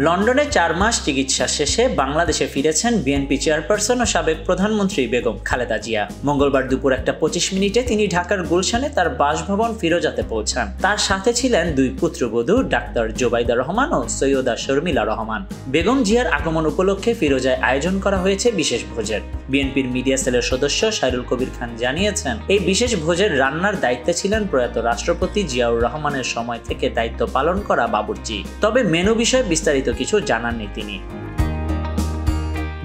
লন্ডনে 4 মাস চিকিৎসা শেষে বাংলাদেশে ফিরেছেন বিএনপি চেয়ারপারসন ও সাবেক প্রধানমন্ত্রী বেগম খালেদা জিয়া। মঙ্গলবার দুপুর 1:25 তিনি ঢাকার গুলশানে তার বাসভবন ফিরোজাতে পৌঁছান। তার সাথে ছিলেন 2 পুত্রবধূ ডাক্তার জোবাইদা রহমান ও সৈয়দা শর্মিলা রহমান। বেগম জিয়ার আগমন উপলক্ষে ফিরোজায় আয়োজন করা হয়েছে বিশেষ ভোজের। বিএনপির মিডিয়া সেলের সদস্য সাইরুল কবির খান জানিয়েছেন, এই বিশেষ ভোজের রান্নার দায়িত্বে ছিলেন প্রয়াত রাষ্ট্রপতি জিয়াউর রহমানের সময় থেকে দায়িত্ব পালন করা বাবুর্চি। তবে মেনু বিষয়ে বিস্তারিত কিছু জানাননি তিনি।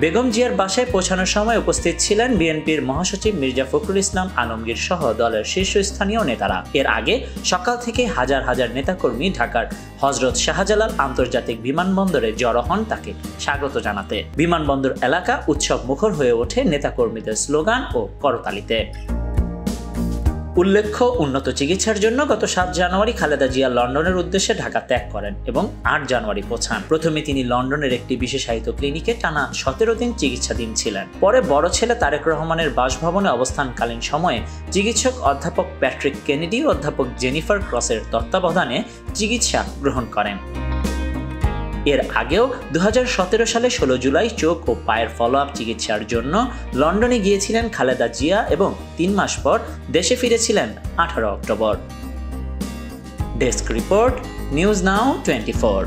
বেগম জিয়ার বাসায় পৌঁছানোর সময় উপস্থিত ছিলেন বিএনপির মহাসচিব মির্জা ফখরুল ইসলাম আলমগীর সহ দলের শীর্ষস্থানীয় নেতারা। এর আগে সকাল থেকে হাজার হাজার নেতাকর্মী ঢাকার হযরত শাহজালাল আন্তর্জাতিক বিমানবন্দরে জড়ো হন তাকে স্বাগত জানাতে। বিমানবন্দর এলাকা উৎসব মুখর হয়ে ওঠে নেতাকর্মীদের স্লোগান ও করতালিতে। উল্লেখ্য, উন্নত চিকিৎসার জন্য গত 7 জানুয়ারি খালেদা জিয়া লন্ডনের উদ্দেশ্যে ঢাকা ত্যাগ করেন এবং 8 জানুয়ারি পৌঁছান। প্রথমে তিনি লন্ডনের একটি বিশেষায়িত ক্লিনিকে টানা 17 দিন চিকিৎসাধীন ছিলেন। পরে বড় ছেলে তারেক রহমানের বাসভবনে অবস্থানকালীন সময়ে চিকিৎসক অধ্যাপক প্যাট্রিক কেনেডি ও অধ্যাপক জেনিফার ক্রসের তত্ত্বাবধানে চিকিৎসা গ্রহণ করেন। এর আগেও 2017 সালে 16 জুলাই চোখ ও পায়ের ফলো আপ চিকিৎসার জন্য লন্ডনে গিয়েছিলেন খালেদা জিয়া এবং 3 মাস পর দেশে ফিরেছিলেন 18 October. Desk report, news now 24।